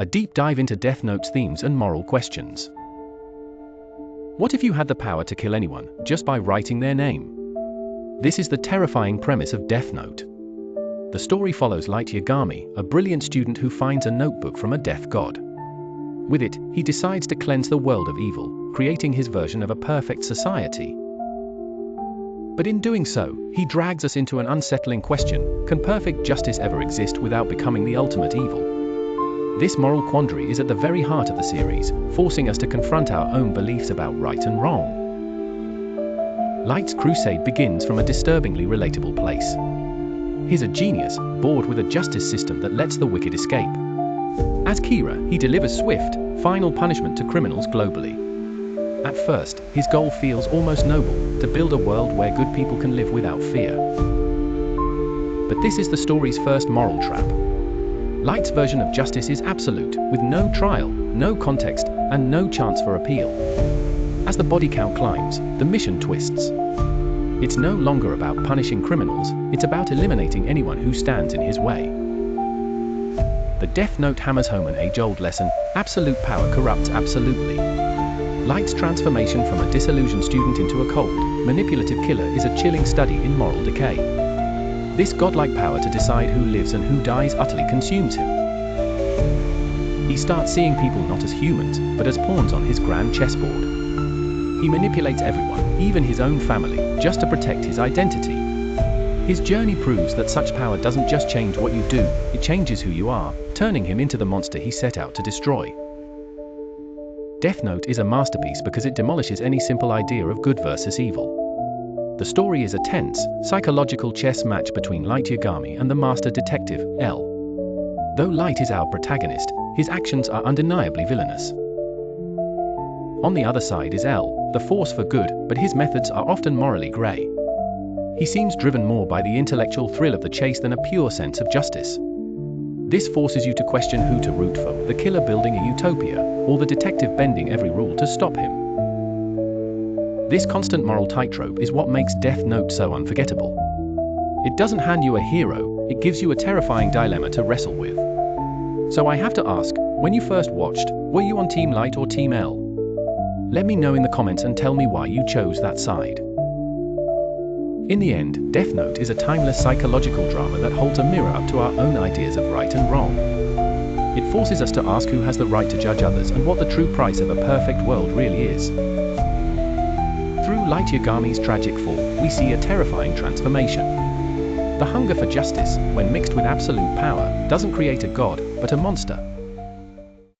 a deep dive into Death Note's themes and moral questions. What if you had the power to kill anyone, just by writing their name? This is the terrifying premise of Death Note. The story follows Light Yagami, a brilliant student who finds a notebook from a death god. With it, he decides to cleanse the world of evil, creating his version of a perfect society. But in doing so, he drags us into an unsettling question: can perfect justice ever exist without becoming the ultimate evil? This moral quandary is at the very heart of the series, forcing us to confront our own beliefs about right and wrong. Light's crusade begins from a disturbingly relatable place. He's a genius, bored with a justice system that lets the wicked escape. As Kira, he delivers swift, final punishment to criminals globally. At first, his goal feels almost noble: to build a world where good people can live without fear. But this is the story's first moral trap. Light's version of justice is absolute, with no trial, no context, and no chance for appeal. As the body count climbs, the mission twists. It's no longer about punishing criminals, it's about eliminating anyone who stands in his way. The Death Note hammers home an age-old lesson: absolute power corrupts absolutely. Light's transformation from a disillusioned student into a cold, manipulative killer is a chilling study in moral decay. This godlike power to decide who lives and who dies utterly consumes him. He starts seeing people not as humans, but as pawns on his grand chessboard. He manipulates everyone, even his own family, just to protect his identity. His journey proves that such power doesn't just change what you do, it changes who you are, turning him into the monster he set out to destroy. Death Note is a masterpiece because it demolishes any simple idea of good versus evil. The story is a tense, psychological chess match between Light Yagami and the master detective, L. Though Light is our protagonist, his actions are undeniably villainous. On the other side is L, the force for good, but his methods are often morally grey. He seems driven more by the intellectual thrill of the chase than a pure sense of justice. This forces you to question who to root for: the killer building a utopia, or the detective bending every rule to stop him. This constant moral tightrope is what makes Death Note so unforgettable. It doesn't hand you a hero, it gives you a terrifying dilemma to wrestle with. So I have to ask, when you first watched, were you on Team Light or Team L? Let me know in the comments and tell me why you chose that side. In the end, Death Note is a timeless psychological drama that holds a mirror up to our own ideas of right and wrong. It forces us to ask who has the right to judge others and what the true price of a perfect world really is. Through Light Yagami's tragic fall, we see a terrifying transformation. The hunger for justice, when mixed with absolute power, doesn't create a god, but a monster.